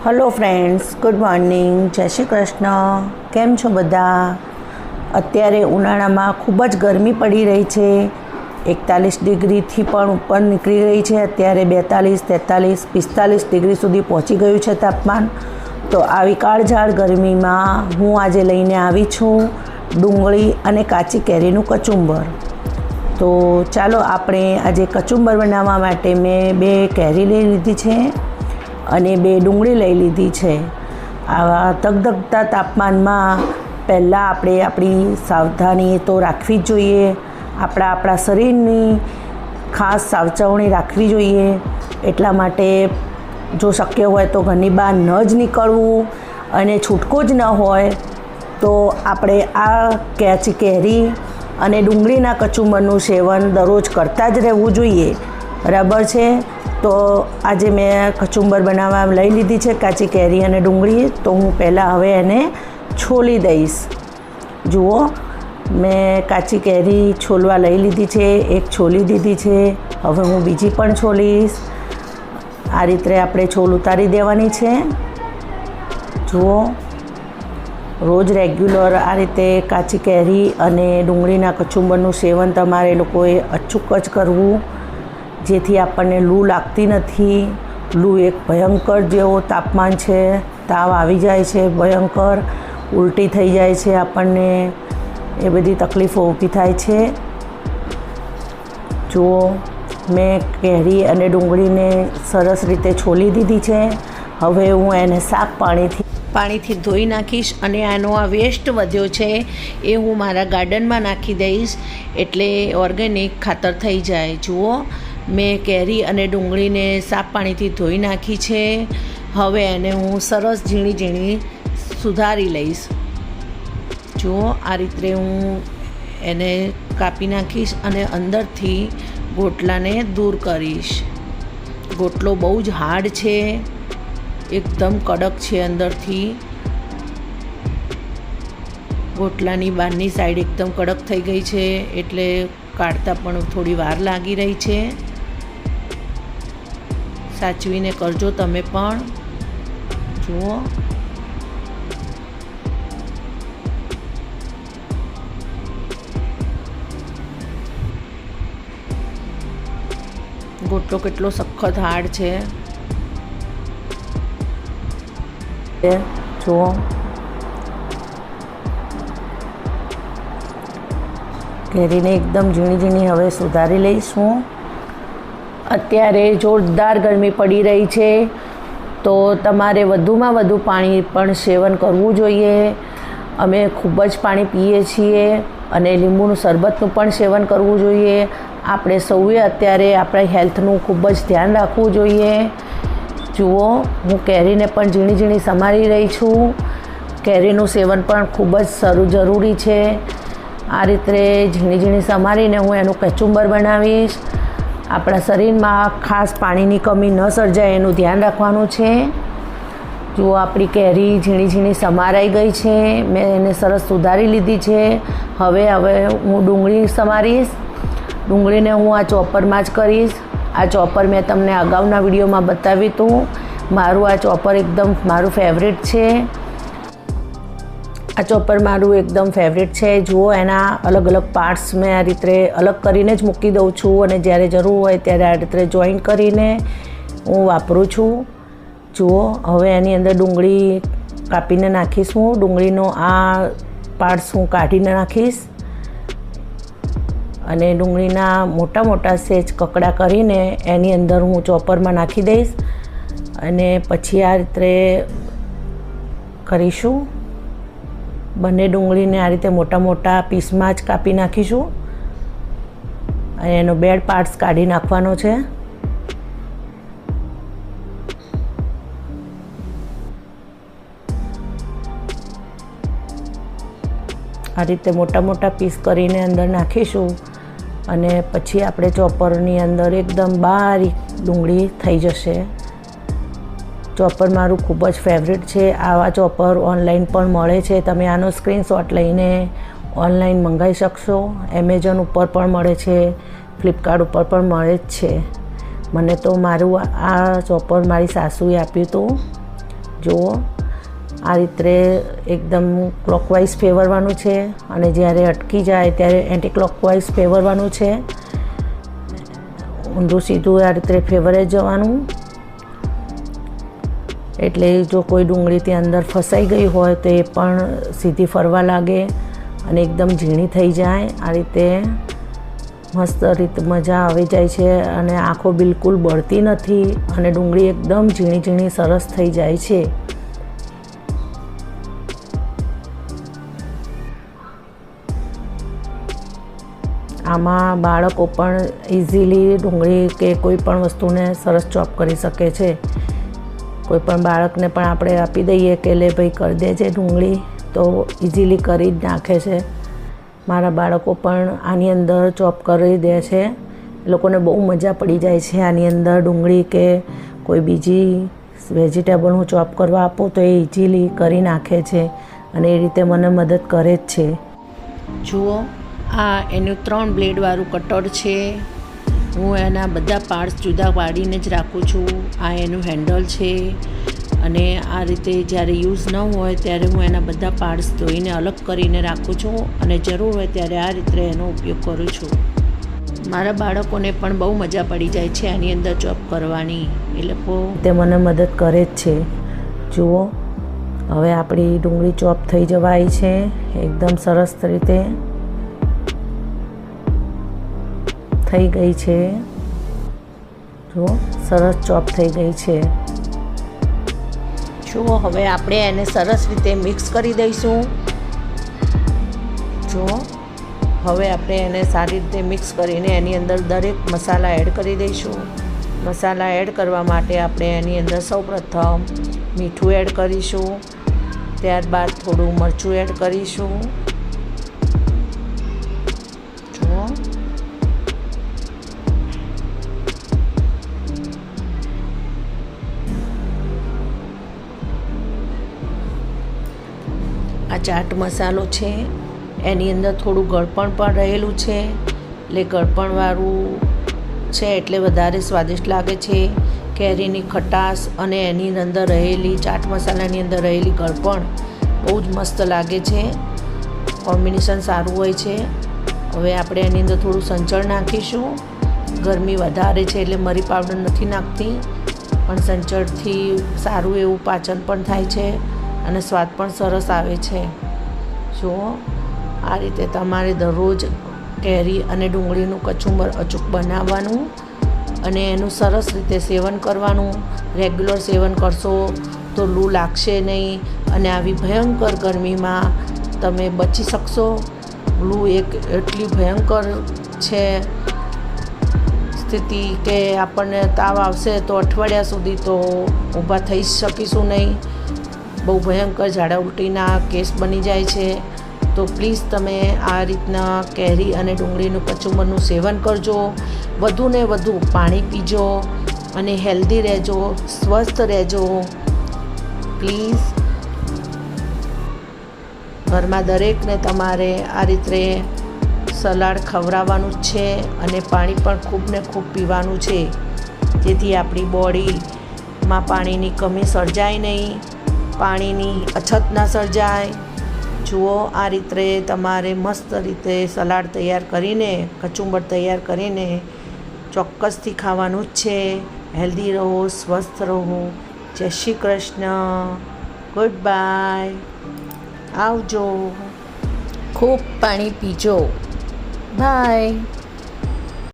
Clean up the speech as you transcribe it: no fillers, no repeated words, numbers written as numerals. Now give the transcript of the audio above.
Hello friends, good morning, જય શ્રી કૃષ્ણ. કેમ છો બધા? અત્યારે ઉનાળામાં ખૂબ જ ગરમી પડી રહી છે. 41 ડિગ્રીથી પણ ઉપર નીકળી રહી છે. અત્યારે 42, 43, 45 ડિગ્રી સુધી પહોંચી ગયું છે તાપમાન. તો આવી કાળઝાળ ગરમીમાં હું આજે લઈને આવી છું ડુંગળી અને કાચી કેરીનું કચુંબર. તો ચાલો આપણે આજે કચુંબર બનાવવા માટે મેં 2 કેરી લઈ લીધી છે અને 2 ડુંગળી લઈ લીધી છે. આવા ધગધગતા તાપમાનમાં પહેલાં આપણે આપણી સાવધાની તો રાખવી જ જોઈએ. આપણા શરીરની ખાસ સાવચવણી રાખવી જોઈએ. એટલા માટે જો શક્ય હોય તો ઘરની બહાર ન જ નીકળવું, અને છૂટકો જ ન હોય તો આપણે આ કાચી કેરી અને ડુંગળીના કચુંબરનું સેવન દરરોજ કરતા જ રહેવું જોઈએ. બરાબર છે? તો આજે મેં કચુંબર બનાવવા લઈ લીધી છે કાચી કેરી અને ડુંગળી. તો હું પહેલાં હવે એને છોલી દઈશ. જુઓ, મેં કાચી કેરી છોલવા લઈ લીધી છે, એક છોલી દીધી છે. હવે હું બીજી પણ છોલીશ. આ રીતે આપણે છોલ ઉતારી દેવાની છે. જુઓ, રોજ રેગ્યુલર આ રીતે કાચી કેરી અને ડુંગળીના કચુંબરનું સેવન તમારે લોકોએ અચૂક જ કરવું, જેથી આપણને લૂ લાગતી નથી. લૂ એક ભયંકર જેવો તાપમાન છે. તાવ આવી જાય છે ભયંકર, ઉલટી થઈ જાય છે, આપણને એ બધી તકલીફો ઊભી થાય છે. જુઓ, મેં કેરી અને ડુંગળીને સરસ રીતે છોલી દીધી છે. હવે હું એને સાફ પાણીથી ધોઈ નાખીશ, અને આનો આ વેસ્ટ વધ્યો છે એ હું મારા ગાર્ડનમાં નાખી દઈશ, એટલે ઓર્ગેનિક ખાતર થઈ જાય. જુઓ, મેં કેરી અને ડુંગળીને સાફ પાણીથી ધોઈ નાખી છે. હવે એને હું સરસ ઝીણી સુધારી લઈશ. જુઓ, આ રીતે હું એને કાપી નાખીશ અને અંદરથી ગોટલાને દૂર કરીશ. ગોટલો બહુ જ હાર્ડ છે, એકદમ કડક છે અંદરથી. ગોટલાની બહારની સાઈડ એકદમ કડક થઈ ગઈ છે, એટલે કાઢતા પણ થોડી વાર લાગી રહી છે. સાચવીને કરજો તમે પણ. જુઓ, ગોટલો કેટલો સખત હાર્ડ છે. જુઓ, કેરીને એકદમ ઝીણી હવે સુધારી લઈશું. અત્યારે જોરદાર ગરમી પડી રહી છે, તો તમારે વધુમાં વધુ પાણી પણ સેવન કરવું જોઈએ. અમે ખૂબ જ પાણી પીએ છીએ, અને લીંબુનું શરબતનું પણ સેવન કરવું જોઈએ. આપણે સૌએ અત્યારે આપણા હેલ્થનું ખૂબ જ ધ્યાન રાખવું જોઈએ. જુઓ, હું કેરીને પણ ઝીણી સમારી રહી છું. કેરીનું સેવન પણ ખૂબ જ જરૂરી છે. આ રીતે ઝીણી સમારીને હું એનું કચુંબર બનાવીશ. આપણા શરીરમાં ખાસ પાણીની કમી ન સર્જાય એનું ધ્યાન રાખવાનું છે. જુઓ, આપણી કેરી ઝીણી સમારાઈ ગઈ છે. મેં એને સરસ સુધારી લીધી છે. હવે હું ડુંગળી સમારીશ. ડુંગળીને હું આ ચોપરમાં જ કરીશ. આ ચોપર મેં તમને અગાઉના વિડીયોમાં બતાવ્યું હતું. મારું આ ચોપર એકદમ મારું ફેવરેટ છે. આ ચોપર મારું એકદમ ફેવરેટ છે. જુઓ, એના અલગ પાર્ટ્સ મેં આ રીતે અલગ કરીને જ મૂકી દઉં છું, અને જ્યારે જરૂર હોય ત્યારે આ રીતે જોઈન્ટ કરીને હું વાપરું છું. જુઓ, હવે એની અંદર ડુંગળી કાપીને નાખીશ. હું ડુંગળીનો આ પાર્ટ્સ હું કાઢીને નાખીશ, અને ડુંગળીના મોટા સેજ કકડા કરીને એની અંદર હું ચોપરમાં નાખી દઈશ, અને પછી આ રીતે કરીશું. બંને ડુંગળીને આ રીતે મોટા પીસમાં જ કાપી નાખીશું, અને એનો બેડ પાર્ટ્સ કાઢી નાખવાનો છે. આ રીતે મોટા પીસ કરીને અંદર નાખીશું, અને પછી આપણે ચોપરની અંદર એકદમ બારીક ડુંગળી થઈ જશે. ચોપર મારું ખૂબ જ ફેવરેટ છે. આવા ચોપર ઓનલાઈન પણ મળે છે. તમે આનો સ્ક્રીનશોટ લઈને ઓનલાઈન મંગાવી શકશો. એમેઝોન ઉપર પણ મળે છે, ફ્લિપકાર્ટ ઉપર પણ મળે જ છે. મને તો મારું આ ચોપર મારી સાસુએ આપ્યું હતું. જુઓ આ રીતે એકદમ ક્લોકવાઇઝ ફેરવવાનું છે અને જ્યારે અટકી જાય ત્યારે એન્ટી ક્લોકવાઇઝ ફેરવવાનું છે. ઊંધું સીધું આ રીતે ફેરવે જવાનું. એટલે જો કોઈ ડુંગળી ત્યાં અંદર ફસાઈ ગઈ હોય તો એ પણ સીધી ફરવા લાગે અને એકદમ ઝીણી થઈ જાય. આ રીતે મસ્ત રીતે મજા આવી જાય છે અને આંખો બિલકુલ બળતી નથી અને ડુંગળી એકદમ ઝીણી ઝીણી સરસ થઈ જાય છે. આમાં બાળકો પણ ઇઝીલી ડુંગળી કે કોઈ પણ વસ્તુને સરસ ચોપ કરી શકે છે. કોઈ પણ બાળકને પણ આપણે આપી દઈએ કે લે ભાઈ કરી દેજે ડુંગળી તો ઇઝીલી કરી જ નાખે છે. મારા બાળકો પણ આની અંદર ચોપ કરી દે છે. એ લોકોને બહુ મજા પડી જાય છે આની અંદર ડુંગળી કે કોઈ બીજી વેજીટેબલ હું ચોપ કરવા આપું તો એ ઇઝીલી કરી નાખે છે અને એ રીતે મને મદદ કરે જ છે. જુઓ આ એનું 3 બ્લેડવાળું કટર છે. હું એના બધા પાર્ટ્સ જુદા પાડીને જ રાખું છું. આ એનું હેન્ડલ છે અને આ રીતે જ્યારે યુઝ ન હોય ત્યારે હું એના બધા પાર્ટ્સ ધોઈને અલગ કરીને રાખું છું અને જરૂર હોય ત્યારે આ રીતે એનો ઉપયોગ કરું છું. મારા બાળકોને પણ બહુ મજા પડી જાય છે આની અંદર ચોપ કરવાની. એ લોકો તે મને મદદ કરે જ છે. જુઓ હવે આપણી ડુંગળી ચોપ થઈ જવાય છે એકદમ સરસ રીતે થઈ ગઈ છે. જુઓ સરસ ચોપ થઈ ગઈ છે. જુઓ હવે આપણે એને સરસ રીતે મિક્સ કરી દઈશું. જુઓ હવે આપણે એને સારી રીતે મિક્સ કરીને એની અંદર દરેક મસાલા એડ કરી દઈશું. મસાલા એડ કરવા માટે આપણે એની અંદર સૌપ્રથમ મીઠું એડ કરીશું. ત્યારબાદ થોડું મરચું એડ કરીશું. જુઓ આ ચાટ મસાલો છે એની અંદર થોડું ગળપણ પણ રહેલું છે એટલે ગળપણવાળું છે એટલે વધારે સ્વાદિષ્ટ લાગે છે. કેરીની ખટાશ અને એની અંદર રહેલી ચાટ મસાલાની અંદર રહેલી ગળપણ બહુ જ મસ્ત લાગે છે. કોમ્બિનેશન સારું હોય છે. હવે આપણે એની અંદર થોડું સંચળ નાખીશું. ગરમી વધારે છે એટલે મરી પાવડર નથી નાખતી પણ સંચળથી સારું એવું પાચન પણ થાય છે અને સ્વાદ પણ સરસ આવે છે. જુઓ આ રીતે તમારે દરરોજ કેરી અને ડુંગળીનું કચુંબર અચૂક બનાવવાનું અને એનું સરસ રીતે સેવન કરવાનું. રેગ્યુલર સેવન કરશો તો લૂ લાગશે નહીં અને આવી ભયંકર ગરમીમાં તમે બચી શકશો. લૂ એક એટલી ભયંકર છે સ્થિતિ કે આપણને તાવ આવશે તો અઠવાડિયા સુધી તો ઊભા થઈ શકીશું નહીં. બહુ ભયંકર ઝાડા ઉલટીના કેસ બની જાય છે. તો પ્લીઝ તમે આ રીતના કેરી અને ડુંગળીનું કચુંબરનું સેવન કરજો. વધુને વધુ પાણી પીજો અને હેલ્ધી રહેજો, સ્વસ્થ રહેજો પ્લીઝ. ઘરમાં દરેકને તમારે આ રીતે સલાડ ખવડાવવાનું જ છે અને પાણી પણ ખૂબ ને ખૂબ પીવાનું છે જેથી આપણી બોડીમાં પાણીની કમી સર્જાય નહીં, પાણીની અછત ના સર્જાય. જુઓ આ રીતે તમારે મસ્ત રીતે સલાડ તૈયાર કરીને કચુંબર તૈયાર કરીને ચોક્કસથી ખાવાનું જ છે. હેલ્ધી રહો, સ્વસ્થ રહો. જય શ્રી કૃષ્ણ. Good bye. આવજો. ખૂબ પાણી પીજો. બાય.